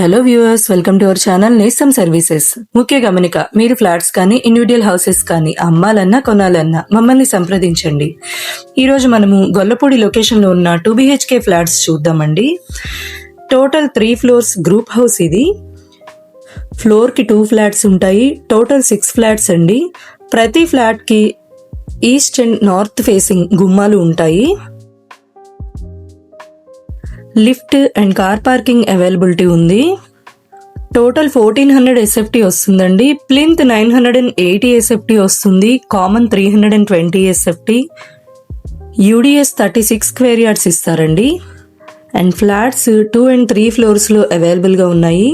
Hello viewers, welcome to our channel నేస్తం services. ముఖ్య గమనిక, మీరు ఫ్లాట్స్ కానీ ఇండివిజువల్ హౌసెస్ కానీ అమ్మాలన్నా కొనాలన్నా మమ్మల్ని సంప్రదించండి. ఈరోజు మనము గొల్లపూడి లొకేషన్లో ఉన్న 2 BHK ఫ్లాట్స్ చూద్దామండి. టోటల్ 3 ఫ్లోర్స్ గ్రూప్ హౌస్ ఇది. ఫ్లోర్కి 2 ఫ్లాట్స్ ఉంటాయి. టోటల్ 6 ఫ్లాట్స్ అండి. ప్రతి ఫ్లాట్కి ఈస్ట్ అండ్ నార్త్ ఫేసింగ్ గుమ్మాలు ఉంటాయి. Lift and car parking availability ఉంది. టోటల్ 1400 SFT వస్తుందండి. ప్లింత్ 980 SFT వస్తుంది. Common 320 SFT. UDS 36 square yards ఇస్తారండి. అండ్ ఫ్లాట్స్ 2 and 3 ఫ్లోర్స్లో అవైలబుల్గా ఉన్నాయి.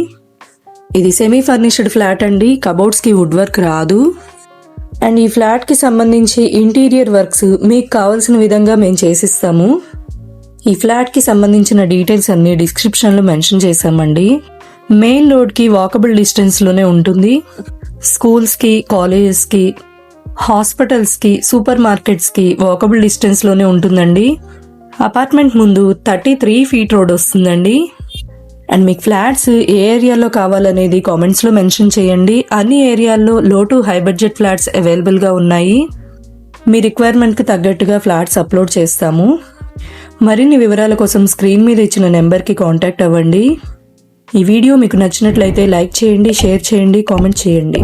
ఇది సెమీ ఫర్నిష్డ్ ఫ్లాట్ అండి. కబోర్డ్స్కి వుడ్ వర్క్ రాదు. అండ్ ఈ ఫ్లాట్కి సంబంధించి ఇంటీరియర్ వర్క్స్ మీకు కావాల్సిన విధంగా మేము చేసిస్తాము. ఈ ఫ్లాట్కి సంబంధించిన డీటెయిల్స్ అన్ని డిస్క్రిప్షన్లో మెన్షన్ చేశామండి. మెయిన్ రోడ్కి వాకబుల్ డిస్టెన్స్లోనే ఉంటుంది. స్కూల్స్కి, కాలేజెస్కి, హాస్పిటల్స్కి, సూపర్ మార్కెట్స్కి వాకబుల్ డిస్టెన్స్లోనే ఉంటుందండి. అపార్ట్మెంట్ ముందు 33 ఫీట్ రోడ్ వస్తుందండి. అండ్ మీకు ఫ్లాట్స్ ఏ ఏరియాలో కావాలనేది కామెంట్స్లో మెన్షన్ చేయండి. అన్ని ఏరియాల్లో లో టు హై బడ్జెట్ ఫ్లాట్స్ అవైలబుల్గా ఉన్నాయి. మీ రిక్వైర్మెంట్కి తగ్గట్టుగా ఫ్లాట్స్ అప్లోడ్ చేస్తాము. మరిన్ని వివరాల కోసం స్క్రీన్ మీద ఇచ్చిన నెంబర్కి కాంటాక్ట్ అవ్వండి. ఈ వీడియో మీకు నచ్చినట్లయితే లైక్ చేయండి, షేర్ చేయండి, కామెంట్ చేయండి.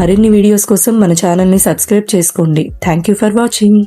మరిన్ని వీడియోస్ కోసం మన ఛానల్ని సబ్స్క్రైబ్ చేసుకోండి. Thank you for watching.